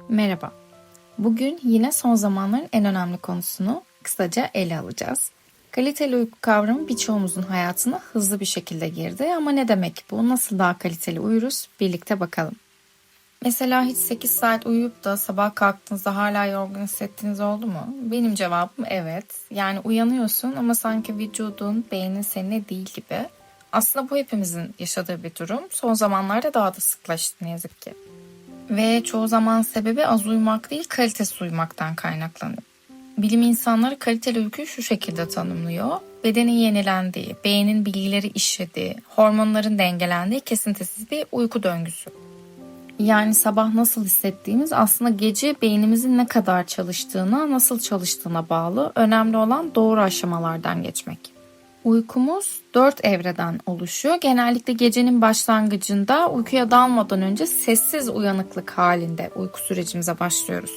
Merhaba. Bugün yine son zamanların en önemli konusunu kısaca ele alacağız. Kaliteli uyku kavramı birçoğumuzun hayatına hızlı bir şekilde girdi ama ne demek bu? Nasıl daha kaliteli uyuruz? Birlikte bakalım. Mesela hiç 8 saat uyuyup da sabah kalktığınızda hala yorgun hissettiğiniz oldu mu? Benim cevabım evet. Yani uyanıyorsun ama sanki vücudun, beynin seninle değil gibi. Aslında bu hepimizin yaşadığı bir durum. Son zamanlarda daha da sıklaştı ne yazık ki. Ve çoğu zaman sebebi az uyumak değil, kalitesiz uyumaktan kaynaklanıyor. Bilim insanları kaliteli uykuyu şu şekilde tanımlıyor. Bedenin yenilendiği, beynin bilgileri işlediği, hormonların dengelendiği kesintisiz bir uyku döngüsü. Yani sabah nasıl hissettiğimiz aslında gece beynimizin ne kadar çalıştığına, nasıl çalıştığına bağlı. Önemli olan doğru aşamalardan geçmek. Uykumuz 4 evreden oluşuyor. Genellikle gecenin başlangıcında uykuya dalmadan önce sessiz uyanıklık halinde uyku sürecimize başlıyoruz.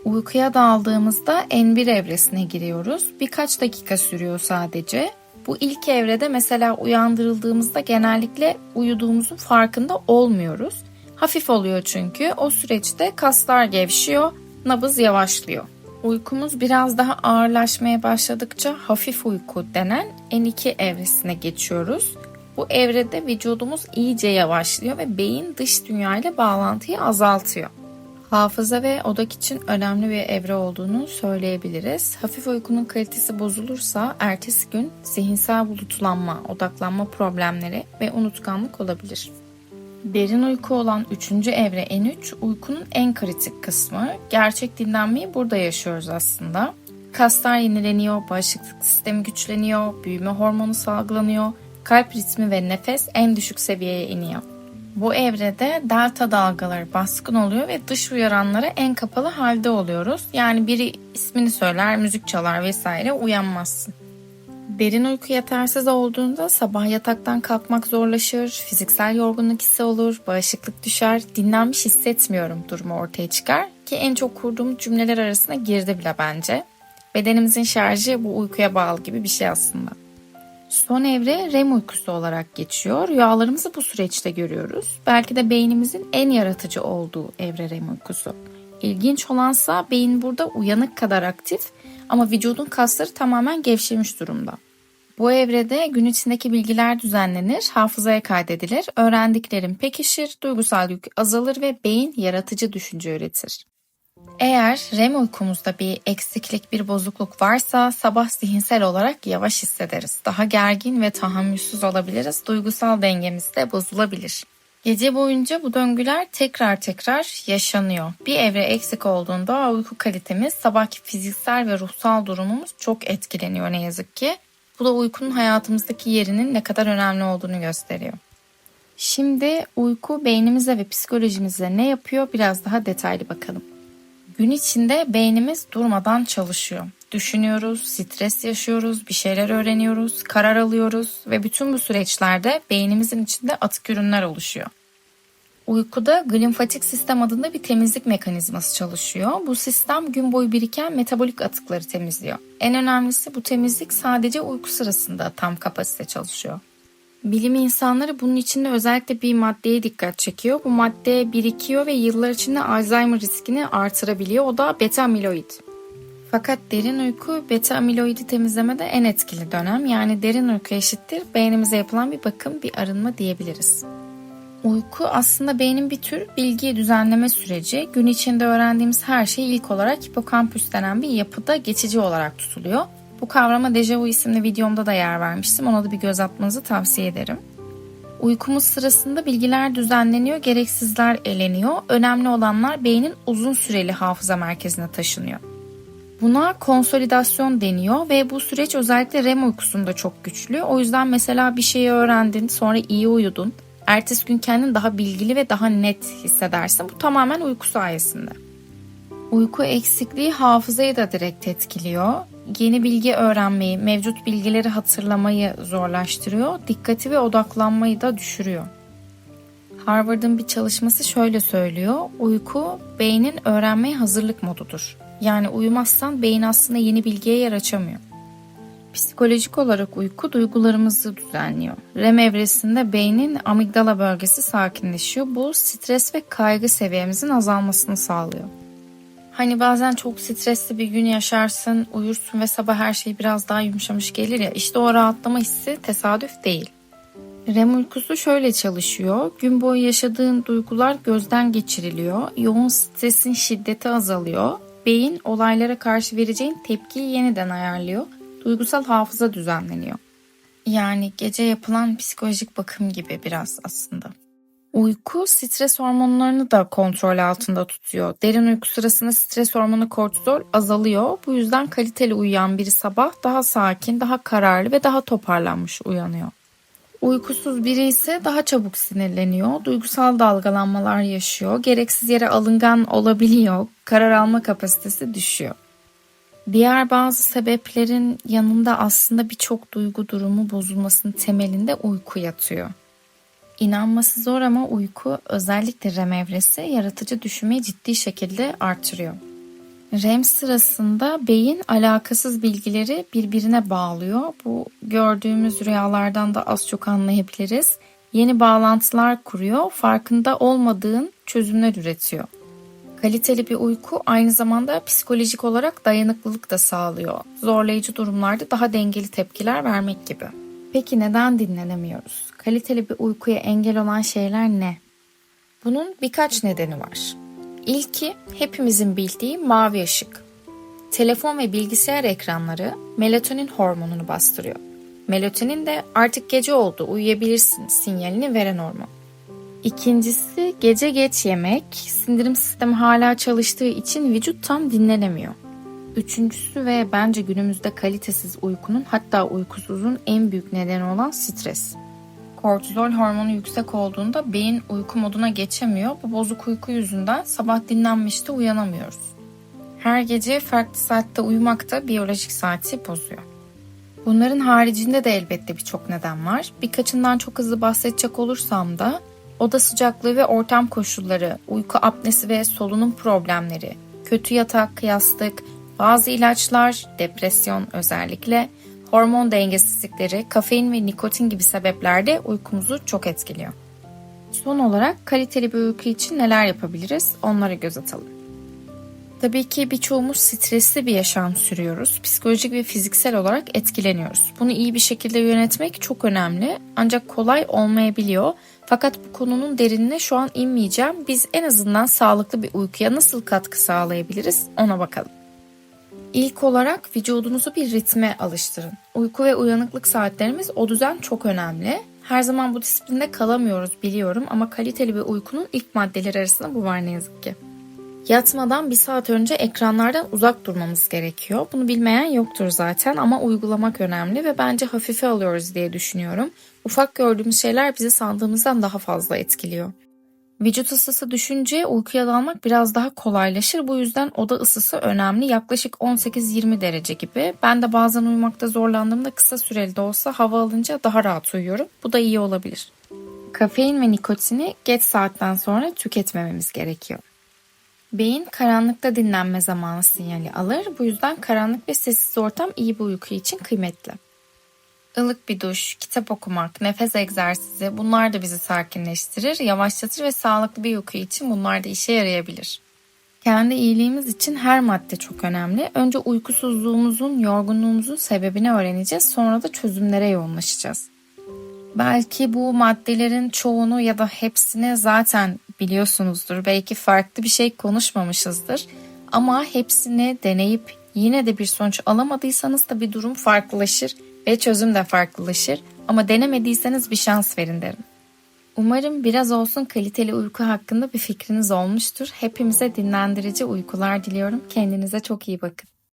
Uykuya daldığımızda N1 evresine giriyoruz. Birkaç dakika sürüyor sadece. Bu ilk evrede mesela uyandırıldığımızda genellikle uyuduğumuzun farkında olmuyoruz. Hafif oluyor çünkü. O süreçte kaslar gevşiyor, nabız yavaşlıyor. Uykumuz biraz daha ağırlaşmaya başladıkça hafif uyku denen N2 evresine geçiyoruz. Bu evrede vücudumuz iyice yavaşlıyor ve beyin dış dünya ile bağlantıyı azaltıyor. Hafıza ve odak için önemli bir evre olduğunu söyleyebiliriz. Hafif uykunun kalitesi bozulursa ertesi gün zihinsel bulutlanma, odaklanma problemleri ve unutkanlık olabilir. Derin uyku olan 3. evre N3 uykunun en kritik kısmı. Gerçek dinlenmeyi burada yaşıyoruz aslında. Kaslar yenileniyor, bağışıklık sistemi güçleniyor, büyüme hormonu salgılanıyor, kalp ritmi ve nefes en düşük seviyeye iniyor. Bu evrede delta dalgaları baskın oluyor ve dış uyaranlara en kapalı halde oluyoruz. Yani biri ismini söyler, müzik çalar vesaire uyanmazsın. Derin uyku yetersiz olduğunda sabah yataktan kalkmak zorlaşır, fiziksel yorgunluk hissi olur, bağışıklık düşer, dinlenmiş hissetmiyorum durumu ortaya çıkar ki en çok kurduğum cümleler arasına girdi bile bence. Bedenimizin şarjı bu uykuya bağlı gibi bir şey aslında. Son evre REM uykusu olarak geçiyor. Rüyalarımızı bu süreçte görüyoruz. Belki de beynimizin en yaratıcı olduğu evre REM uykusu. İlginç olansa beyin burada uyanık kadar aktif ama vücudun kasları tamamen gevşemiş durumda. Bu evrede gün içindeki bilgiler düzenlenir, hafızaya kaydedilir, öğrendiklerim pekişir, duygusal yük azalır ve beyin yaratıcı düşünce üretir. Eğer REM uykumuzda bir eksiklik, bir bozukluk varsa sabah zihinsel olarak yavaş hissederiz. Daha gergin ve tahammülsüz olabiliriz, duygusal dengemiz de bozulabilir. Gece boyunca bu döngüler tekrar yaşanıyor. Bir evre eksik olduğunda uyku kalitemiz, sabahki fiziksel ve ruhsal durumumuz çok etkileniyor ne yazık ki. Bu da uykunun hayatımızdaki yerinin ne kadar önemli olduğunu gösteriyor. Şimdi uyku beynimize ve psikolojimize ne yapıyor biraz daha detaylı bakalım. Gün içinde beynimiz durmadan çalışıyor. Düşünüyoruz, stres yaşıyoruz, bir şeyler öğreniyoruz, karar alıyoruz ve bütün bu süreçlerde beynimizin içinde atık ürünler oluşuyor. Uykuda glimfatik sistem adında bir temizlik mekanizması çalışıyor. Bu sistem gün boyu biriken metabolik atıkları temizliyor. En önemlisi bu temizlik sadece uyku sırasında tam kapasite çalışıyor. Bilim insanları bunun içinde özellikle bir maddeye dikkat çekiyor. Bu madde birikiyor ve yıllar içinde Alzheimer riskini artırabiliyor. O da beta amiloid. Fakat derin uyku beta amiloidi temizlemede en etkili dönem. Yani derin uyku eşittir beynimize yapılan bir bakım, bir arınma diyebiliriz. Uyku aslında beynin bir tür bilgi düzenleme süreci. Gün içinde öğrendiğimiz her şey ilk olarak hipokampüs denen bir yapıda geçici olarak tutuluyor. Bu kavrama Dejavu isimli videomda da yer vermiştim. Ona da bir göz atmanızı tavsiye ederim. Uykumuz sırasında bilgiler düzenleniyor, gereksizler eleniyor. Önemli olanlar beynin uzun süreli hafıza merkezine taşınıyor. Buna konsolidasyon deniyor ve bu süreç özellikle REM uykusunda çok güçlü. O yüzden mesela bir şeyi öğrendin, sonra iyi uyudun. Ertesi gün kendini daha bilgili ve daha net hissedersin. Bu tamamen uyku sayesinde. Uyku eksikliği hafızayı da direkt etkiliyor. Yeni bilgi öğrenmeyi, mevcut bilgileri hatırlamayı zorlaştırıyor. Dikkati ve odaklanmayı da düşürüyor. Harvard'ın bir çalışması şöyle söylüyor. Uyku beynin öğrenmeye hazırlık modudur. Yani uyumazsan beyin aslında yeni bilgiye yer açamıyor. Psikolojik olarak uyku duygularımızı düzenliyor. REM evresinde beynin amigdala bölgesi sakinleşiyor. Bu stres ve kaygı seviyemizin azalmasını sağlıyor. Hani bazen çok stresli bir gün yaşarsın, uyursun ve sabah her şey biraz daha yumuşamış gelir ya, işte o rahatlama hissi tesadüf değil. REM uykusu şöyle çalışıyor. Gün boyu yaşadığın duygular gözden geçiriliyor. Yoğun stresin şiddeti azalıyor. Beyin olaylara karşı vereceğin tepkiyi yeniden ayarlıyor. Duygusal hafıza düzenleniyor. Yani gece yapılan psikolojik bakım gibi biraz aslında. Uyku stres hormonlarını da kontrol altında tutuyor. Derin uyku sırasında stres hormonu kortizol azalıyor. Bu yüzden kaliteli uyuyan biri sabah daha sakin, daha kararlı ve daha toparlanmış uyanıyor. Uykusuz biri ise daha çabuk sinirleniyor, duygusal dalgalanmalar yaşıyor, gereksiz yere alıngan olabiliyor, karar alma kapasitesi düşüyor. Diğer bazı sebeplerin yanında aslında birçok duygu durumu bozulmasının temelinde uyku yatıyor. İnanması zor ama uyku, özellikle REM evresi, yaratıcı düşünmeyi ciddi şekilde artırıyor. REM sırasında beyin alakasız bilgileri birbirine bağlıyor. Bu gördüğümüz rüyalardan da az çok anlayabiliriz. Yeni bağlantılar kuruyor, farkında olmadığın çözümler üretiyor. Kaliteli bir uyku aynı zamanda psikolojik olarak dayanıklılık da sağlıyor. Zorlayıcı durumlarda daha dengeli tepkiler vermek gibi. Peki neden dinlenemiyoruz? Kaliteli bir uykuya engel olan şeyler ne? Bunun birkaç nedeni var. İlki hepimizin bildiği mavi ışık. Telefon ve bilgisayar ekranları melatonin hormonunu bastırıyor. Melatonin de artık gece oldu, uyuyabilirsin sinyalini veren hormon. İkincisi gece geç yemek, sindirim sistemi hala çalıştığı için vücut tam dinlenemiyor. Üçüncüsü ve bence günümüzde kalitesiz uykunun, hatta uykusuzluğun en büyük nedeni olan stres. Kortizol hormonu yüksek olduğunda beyin uyku moduna geçemiyor. Bu bozuk uyku yüzünden sabah dinlenmiş de uyanamıyoruz. Her gece farklı saatte uyumak da biyolojik saati bozuyor. Bunların haricinde de elbette birçok neden var. Birkaçından çok hızlı bahsedecek olursam da oda sıcaklığı ve ortam koşulları, uyku apnesi ve solunum problemleri, kötü yatak, yastık, bazı ilaçlar, depresyon özellikle, hormon dengesizlikleri, kafein ve nikotin gibi sebepler de uykumuzu çok etkiliyor. Son olarak kaliteli bir uyku için neler yapabiliriz? Onlara göz atalım. Tabii ki birçoğumuz stresli bir yaşam sürüyoruz. Psikolojik ve fiziksel olarak etkileniyoruz. Bunu iyi bir şekilde yönetmek çok önemli. Ancak kolay olmayabiliyor. Fakat bu konunun derinine şu an inmeyeceğim. Biz en azından sağlıklı bir uykuya nasıl katkı sağlayabiliriz ona bakalım. İlk olarak vücudunuzu bir ritme alıştırın. Uyku ve uyanıklık saatlerimiz, o düzen çok önemli. Her zaman bu disiplinde kalamıyoruz biliyorum ama kaliteli bir uykunun ilk maddeleri arasında bu var ne yazık ki. Yatmadan 1 saat önce ekranlardan uzak durmamız gerekiyor. Bunu bilmeyen yoktur zaten ama uygulamak önemli ve bence hafife alıyoruz diye düşünüyorum. Ufak gördüğümüz şeyler bizi sandığımızdan daha fazla etkiliyor. Vücut ısısı düşünce uykuya dalmak biraz daha kolaylaşır. Bu yüzden oda ısısı önemli. Yaklaşık 18-20 derece gibi. Ben de bazen uyumakta zorlandığımda kısa süreli de olsa hava alınca daha rahat uyuyorum. Bu da iyi olabilir. Kafein ve nikotini geç saatten sonra tüketmememiz gerekiyor. Beyin karanlıkta dinlenme zamanı sinyali alır. Bu yüzden karanlık ve sessiz ortam iyi bir uyku için kıymetli. Ilık bir duş, kitap okumak, nefes egzersizi, bunlar da bizi sakinleştirir, yavaşlatır ve sağlıklı bir uyku için bunlar da işe yarayabilir. Kendi iyiliğimiz için her madde çok önemli. Önce uykusuzluğumuzun, yorgunluğumuzun sebebini öğreneceğiz, sonra da çözümlere yoğunlaşacağız. Belki bu maddelerin çoğunu ya da hepsini zaten biliyorsunuzdur. Belki farklı bir şey konuşmamışızdır. Ama hepsini deneyip yine de bir sonuç alamadıysanız da bir durum farklılaşır ve çözüm de farklılaşır. Ama denemediyseniz bir şans verin derim. Umarım biraz olsun kaliteli uyku hakkında bir fikriniz olmuştur. Hepimize dinlendirici uykular diliyorum. Kendinize çok iyi bakın.